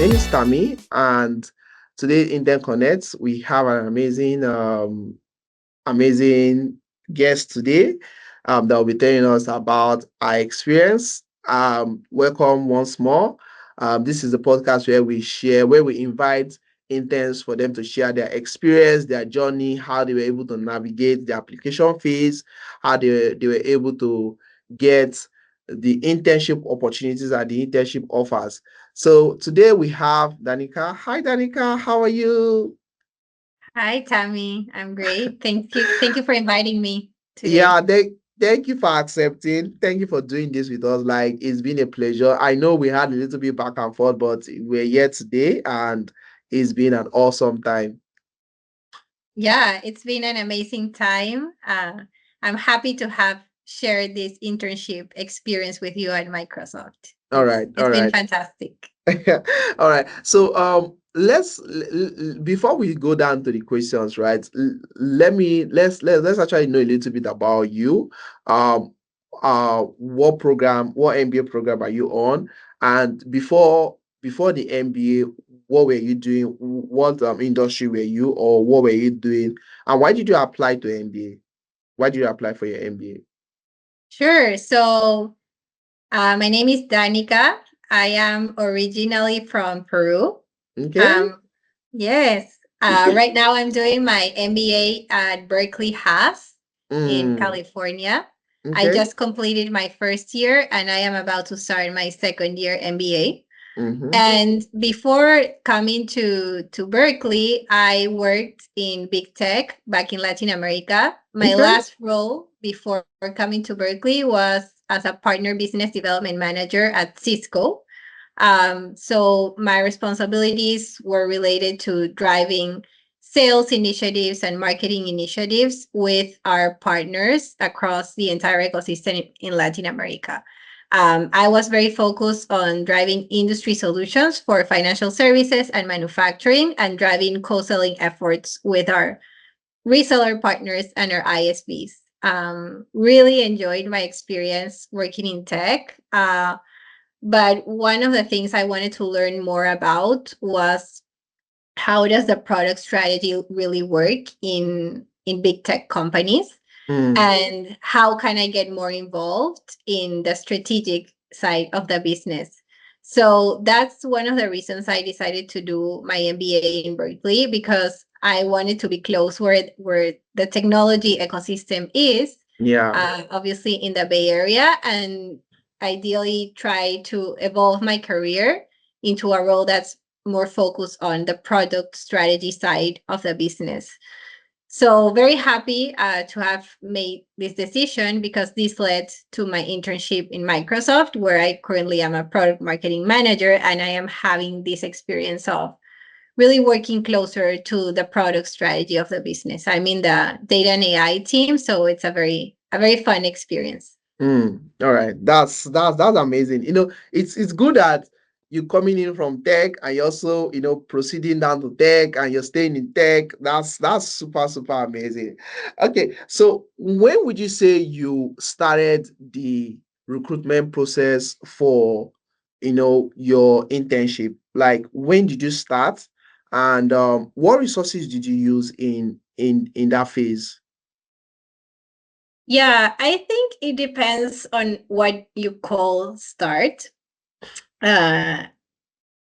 name is Tammy, and today in Interns Connect, we have an amazing guest today that will be telling us about our experience. Welcome once more. This is the podcast where we invite interns for them to share their experience, their journey, how they were able to navigate the application phase, how they were able to get the internship opportunities that the internship offers. So today we have Danica. Hi, Danica. How are you? Hi, Tammy. I'm great. Thank you. Thank you for inviting me Yeah, today. thank you for accepting. Thank you for doing this with us. Like, it's been a pleasure. I know we had a little bit back and forth, but we're here today and it's been an awesome time. Yeah, it's been an amazing time. I'm happy to have shared this internship experience with you at Microsoft. All It's right, it's all been right. fantastic. All right. So before we go down to the questions, right? Let's actually know a little bit about you. Um what MBA program are you on? And before the MBA, what were you doing? What industry were you, or what were you doing? And why did you apply to MBA? Why did you apply for your MBA? Sure. So, my name is Danica. I am originally from Peru. Okay. Um, yes. Right now, I'm doing my MBA at Berkeley Haas in Mm, California. I okay. just completed my first year and I am about to start my second year MBA. Mm-hmm. And before coming to Berkeley, I worked in big tech back in Latin America. My Okay. last role before coming to Berkeley was as a partner business development manager at Cisco. So my responsibilities were related to driving sales initiatives and marketing initiatives with our partners across the entire ecosystem in Latin America. I was very focused on driving industry solutions for financial services and manufacturing and driving co-selling efforts with our reseller partners and our ISVs. Really enjoyed my experience working in tech. But one of the things I wanted to learn more about was how does the product strategy really work in big tech companies, Mm. and how can I get more involved in the strategic side of the business. So that's one of the reasons I decided to do my MBA in Berkeley, because I wanted to be close where the technology ecosystem is, Yeah. obviously in the Bay Area, and ideally try to evolve my career into a role that's more focused on the product strategy side of the business. So very happy to have made this decision, because this led to my internship in Microsoft, where I currently am a product marketing manager, and I am having this experience of really working closer to the product strategy of the business. I'm in the data and AI team, so it's a very fun experience. All right. That's amazing. It's good that you're coming in from tech and you're also, proceeding down to tech and you're staying in tech. That's super, super amazing. Okay. So when would you say you started the recruitment process for, your internship? Like, when did you start? And what resources did you use in that phase? Yeah, I think it depends on what you call start. Uh,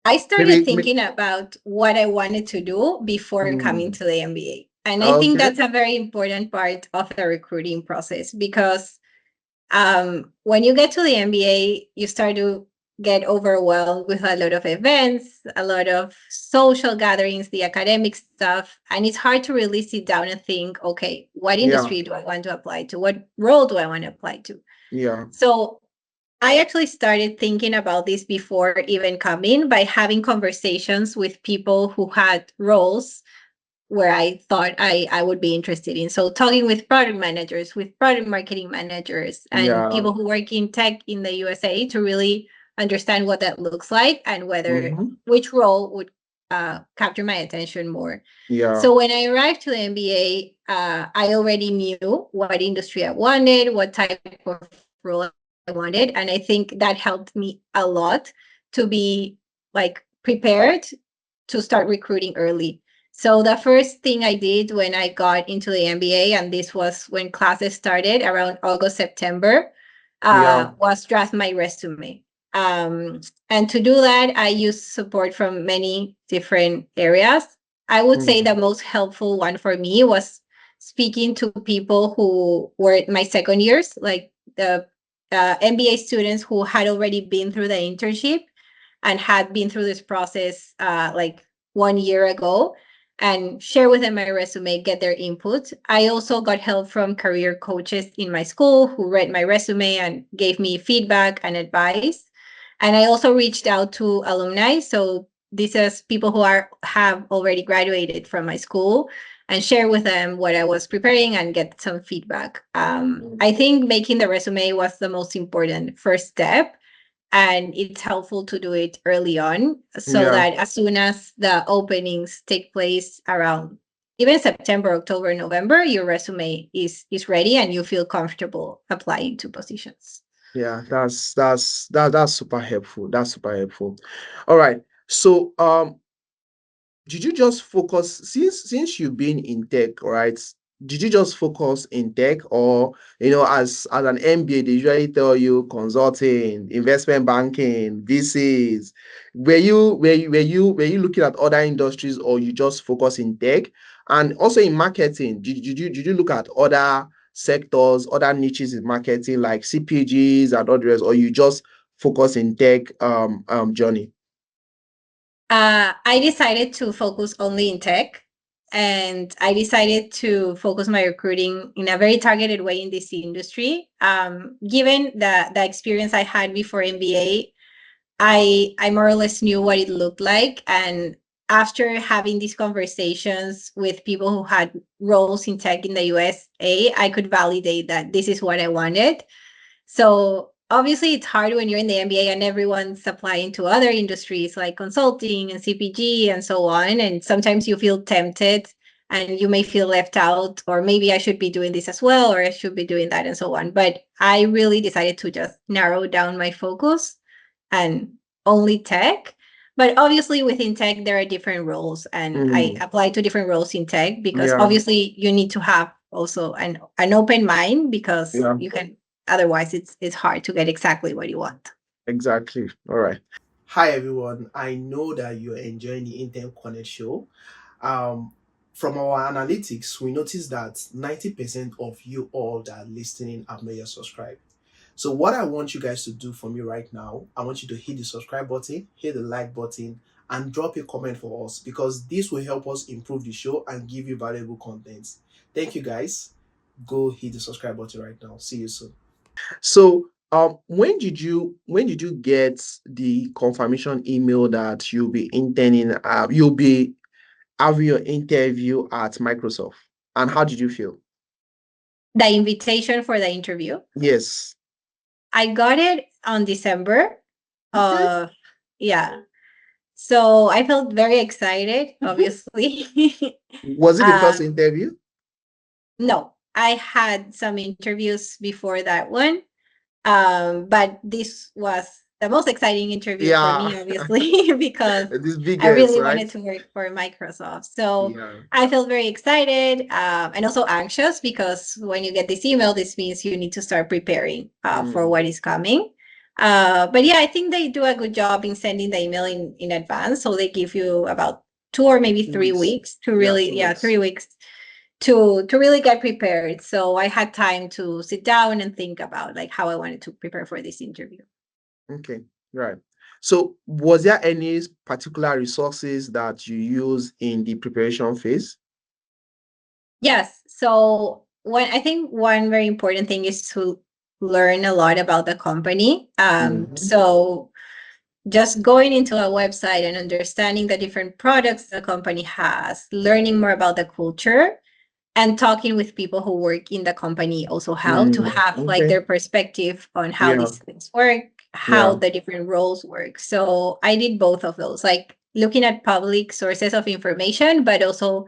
I started Maybe, thinking about what I wanted to do before coming mm, to the MBA. And I think okay. that's a very important part of the recruiting process, because when you get to the MBA, you start to get overwhelmed with a lot of events, a lot of social gatherings, the academic stuff. And it's hard to really sit down and think, okay, what Yeah. industry do I want to apply to? What role do I want to apply to? Yeah. So I actually started thinking about this before even coming, by having conversations with people who had roles where I thought I would be interested in. So talking with product managers, with product marketing managers, and Yeah. people who work in tech in the USA, to really understand what that looks like and whether Mm-hmm. which role would capture my attention more. Yeah. So when I arrived to the MBA, I already knew what industry I wanted, what type of role I wanted, and I think that helped me a lot to be like prepared to start recruiting early. So the first thing I did when I got into the MBA, and this was when classes started around August, September, Yeah. was draft my resume. Um, and to do that, I used support from many different areas. I would say Mm. the most helpful one for me was speaking to people who were my second years, like the MBA students who had already been through the internship and had been through this process like 1 year ago, and share with them my resume, get their input. I also got help from career coaches in my school who read my resume and gave me feedback and advice. And I also reached out to alumni. So these are people who have already graduated from my school, and share with them what I was preparing and get some feedback. I think making the resume was the most important first step, and it's helpful to do it early on so Yeah. that as soon as the openings take place around even September, October, November, your resume is ready and you feel comfortable applying to positions. Yeah, that's super helpful. That's super helpful. All right. So did you just focus since you've been in tech, right? Did you just focus in tech, or as an MBA, they usually tell you consulting, investment banking, VCs. Were you looking at other industries, or you just focus in tech? And also in marketing, did you look at other sectors, other niches in marketing like CPGs and others, or you just focus in tech journey? I decided to focus only in tech, and I decided to focus my recruiting in a very targeted way in this industry. Given the experience I had before MBA, I more or less knew what it looked like. And after having these conversations with people who had roles in tech in the USA, I could validate that this is what I wanted. So obviously it's hard when you're in the MBA and everyone's applying to other industries like consulting and CPG and so on. And sometimes you feel tempted and you may feel left out, or maybe I should be doing this as well, or I should be doing that and so on. But I really decided to just narrow down my focus and only tech. But obviously within tech, there are different roles, and I Mm, applied to different roles in tech because yeah, obviously you need to have also an open mind, because yeah. you can otherwise it's hard to get exactly what you want. Exactly. All right. Hi everyone. I know that you're enjoying the Interns Connect Show. Um, from our analytics, we noticed that 90% of you all that are listening have not yet subscribed. So what I want you guys to do for me right now, I want you to hit the subscribe button, hit the like button, and drop a comment for us, because this will help us improve the show and give you valuable content. Thank you guys. Go hit the subscribe button right now. See you soon. So, when did you get the confirmation email that you'll be interning, you'll be having your interview at Microsoft, and how did you feel? The invitation for the interview, Yes. I got it on December. Okay. uh yeah, so I felt very excited, obviously. Was it the uh first interview? no, I had some interviews before that one. But this was the most exciting interview for Yeah. me, obviously, because This I biggest, really right? wanted to work for Microsoft. So Yeah. I felt very excited, and also anxious, because when you get this email, this means you need to start preparing for Mm, what is coming. But yeah, I think they do a good job in sending the email in advance. So they give you about 2 or maybe two 3 weeks weeks. to Yeah, really, 2 weeks. 3 weeks to really get prepared. So I had time to sit down and think about like how I wanted to prepare for this interview. Okay. Right. So, was there any particular resources that you use in the preparation phase? Yes. So one very important thing is to learn a lot about the company. Mhm. So just going into a website and understanding the different products the company has, learning more about the culture, and talking with people who work in the company also help to have like Okay. their perspective on how Yeah. these things work, how Yeah. the different roles work. So I did both of those, like looking at public sources of information, but also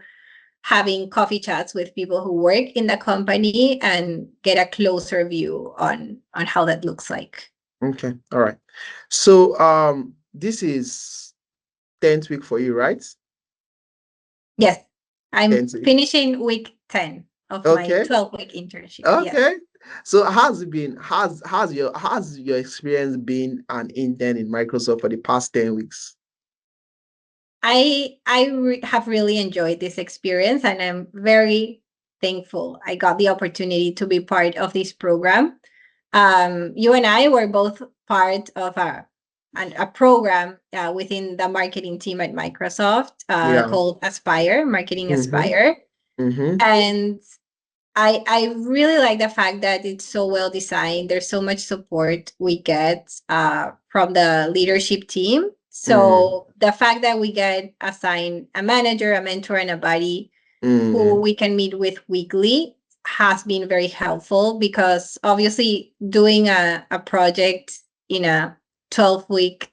having coffee chats with people who work in the company and get a closer view on how that looks like. Okay. All right. So, this is 10th week for you, right? Yes, I'm 10th week. finishing week 10 of my Okay. 12-week internship. Yes. Okay. So how's it been? How's your experience been an intern in Microsoft for the past 10 weeks? I have really enjoyed this experience, and I'm very thankful I got the opportunity to be part of this program. You and I were both part of a program within the marketing team at Microsoft Yeah. called Aspire, Marketing Mm-hmm. Aspire. Mm-hmm. And I really like the fact that it's so well designed. There's so much support we get from the leadership team. Mm. So the fact that we get assigned a manager, a mentor, and a buddy who Mm. we can meet with weekly has been very helpful, because obviously doing a project in a 12-week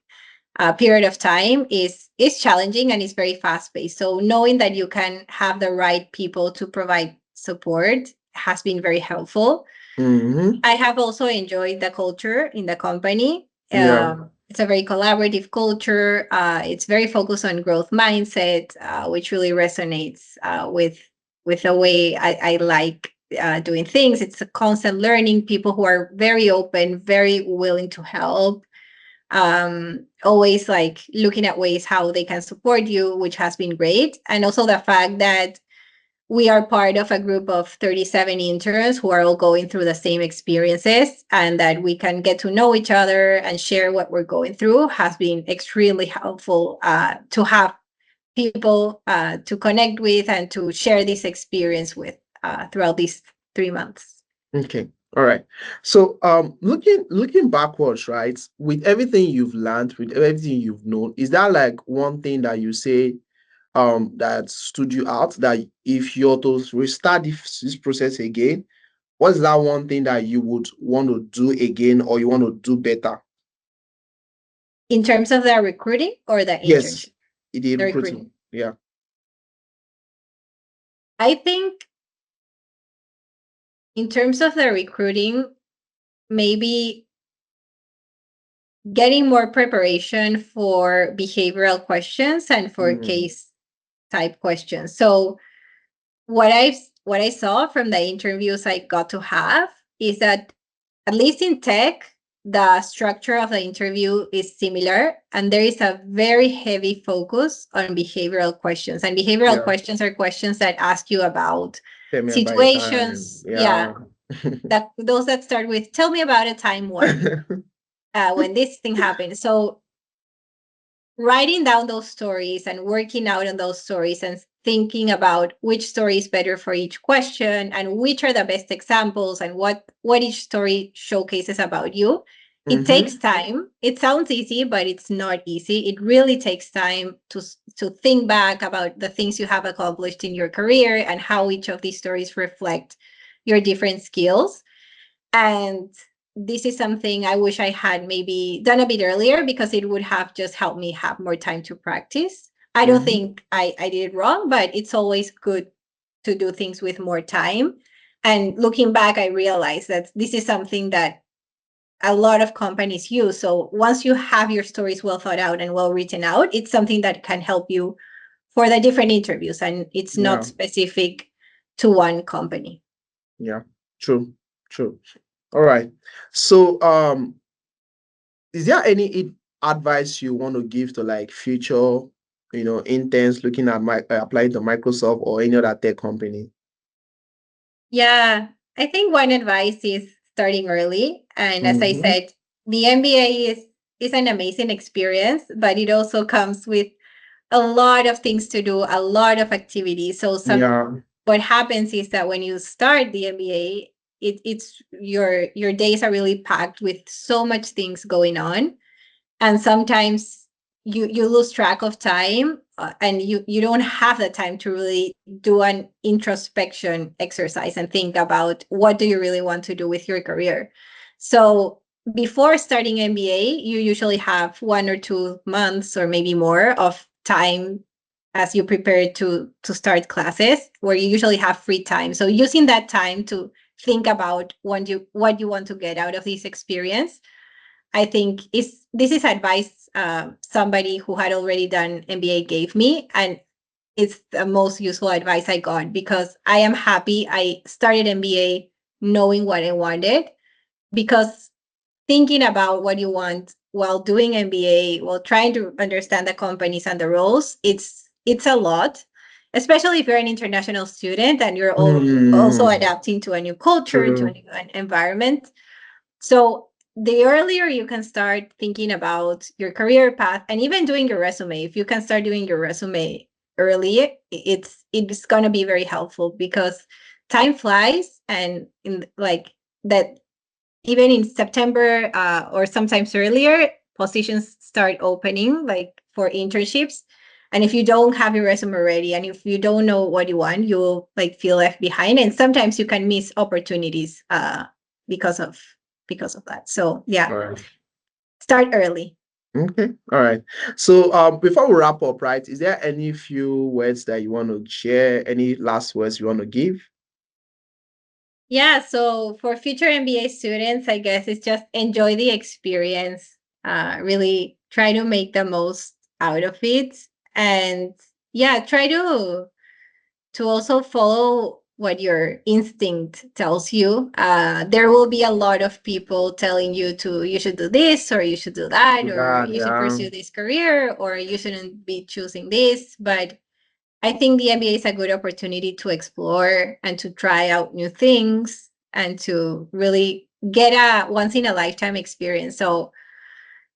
period of time is challenging and is very fast paced. So knowing that you can have the right people to provide support has been very helpful. Mm-hmm. I have also enjoyed the culture in the company. Yeah. It's a very collaborative culture. It's very focused on growth mindset, which really resonates with the way I like doing things. It's a constant learning. People who are very open, very willing to help, always like looking at ways how they can support you, which has been great. And also the fact that we are part of a group of 37 interns who are all going through the same experiences, and that we can get to know each other and share what we're going through has been extremely helpful, to have people to connect with and to share this experience with throughout these 3 months. Okay. All right. So looking backwards, right, with everything you've learned, with everything you've known, is that like one thing that you say that stood you out, that if you're to restart this process again, what's that one thing that you would want to do again or you want to do better? In terms of the recruiting or the Yes, internship? the The recruiting. recruiting. Yeah. I think in terms of the recruiting, maybe getting more preparation for behavioral questions and for Mm. case type questions. So what I saw from the interviews I got to have is that, at least in tech, the structure of the interview is similar, and there is a very heavy focus on behavioral questions. And behavioral Yeah. questions are questions that ask you about Tell me about your time. situations. Yeah, Yeah. that those that start with "Tell me about a time when this thing happened." So writing down those stories and working out on those stories and thinking about which story is better for each question and which are the best examples and what each story showcases about you. It takes Mm-hmm. time. It sounds easy, but it's not easy. It really takes time to think back about the things you have accomplished in your career and how each of these stories reflect your different skills. And this is something I wish I had maybe done a bit earlier, because it would have just helped me have more time to practice. I don't Mm-hmm. think I did it wrong, but it's always good to do things with more time. And looking back, I realized that this is something that a lot of companies use. So once you have your stories well thought out and well written out, it's something that can help you for the different interviews. And it's not Yeah. specific to one company. Yeah. True. True. All right. So is there any advice you want to give to like future, interns looking at applying to Microsoft or any other tech company? Yeah, I think one advice is starting early. And as I Mm-hmm. said, the MBA is an amazing experience, but it also comes with a lot of things to do, a lot of activities. So Yeah. what happens is that when you start the MBA, it's your days are really packed with so much things going on, and sometimes you lose track of time, and you don't have the time to really do an introspection exercise and think about what do you really want to do with your career. So before starting MBA, you usually have 1 or 2 months or maybe more of time as you prepare to start classes, where you usually have free time. So using that time to think about what you want to get out of this experience, I think this is advice somebody who had already done MBA gave me, and it's the most useful advice I got because I am happy I started MBA knowing what I wanted, because thinking about what you want while doing MBA, while trying to understand the companies and the roles, it's a lot, especially if you're an international student and you're also adapting to a new culture, to a new environment. So the earlier you can start thinking about your career path and even doing your resume, if you can start doing your resume early, it's going to be very helpful, because time flies, and in like that, even in September or sometimes earlier, positions start opening like for internships. And if you don't have your resume ready, and if you don't know what you want, you will like feel left behind. And sometimes you can miss opportunities because of that. So yeah, All right. start early. Okay. All right. So before we wrap up, right, is there any few words that you want to share? Any last words you want to give? Yeah, so for future MBA students, I guess it's just enjoy the experience, really try to make the most out of it. And yeah, try to also follow what your instinct tells you. There will be a lot of people telling you to you should do this, or you should do that, or God, you should yeah. pursue this career, or you shouldn't be choosing this. But I think the MBA is a good opportunity to explore and to try out new things and to really get a once in a lifetime experience. So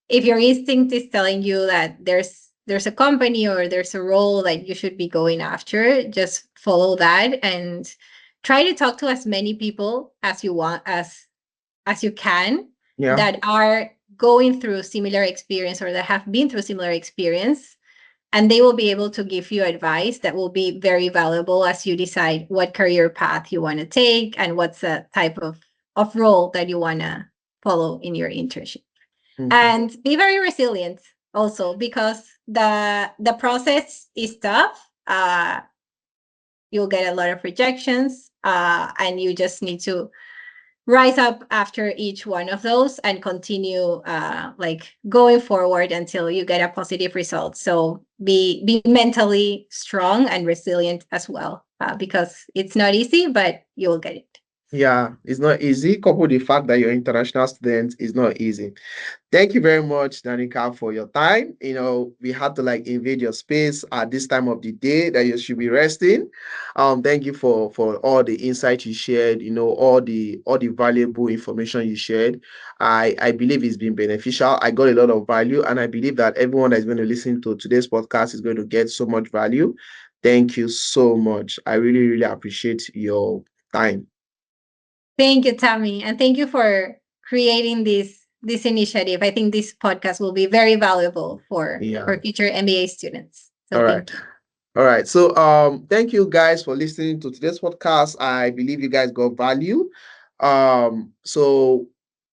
if your instinct is telling you that there's a company or there's a role that you should be going after, just follow that and try to talk to as many people as you want, as you can, Yeah. that are going through similar experience or that have been through similar experience, and they will be able to give you advice that will be very valuable as you decide what career path you want to take and what's the type of role that you want to follow in your internship. Okay. And be very resilient also, because the process is tough. You'll get a lot of rejections, and you just need to rise up after each one of those and continue like going forward until you get a positive result. So be mentally strong and resilient as well, because it's not easy, but you will get it. Yeah, it's not easy. Couple the fact that you're international student is not easy. Thank you very much, Danica, for your time. We had to like invade your space at this time of the day that you should be resting. Thank you for all the insight you shared, all the valuable information you shared. I believe it's been beneficial. I got a lot of value, and I believe that everyone that's going to listen to today's podcast is going to get so much value. Thank you so much. I really, really appreciate your time. Thank you, Tammy, and thank you for creating this initiative. I think this podcast will be very valuable Yeah. for future MBA students. So All right. thank you. All right. So thank you guys for listening to today's podcast. I believe you guys got value. So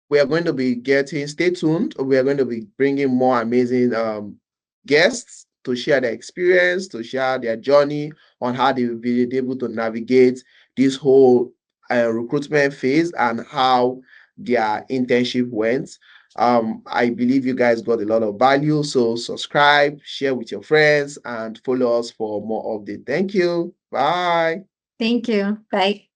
we are going to be stay tuned. We are going to be bringing more amazing guests to share their experience, to share their journey on how they will be able to navigate this whole recruitment phase and how their internship went. I believe you guys got a lot of value. So subscribe, share with your friends, and follow us for more updates. Thank you. Bye. Thank you. Bye.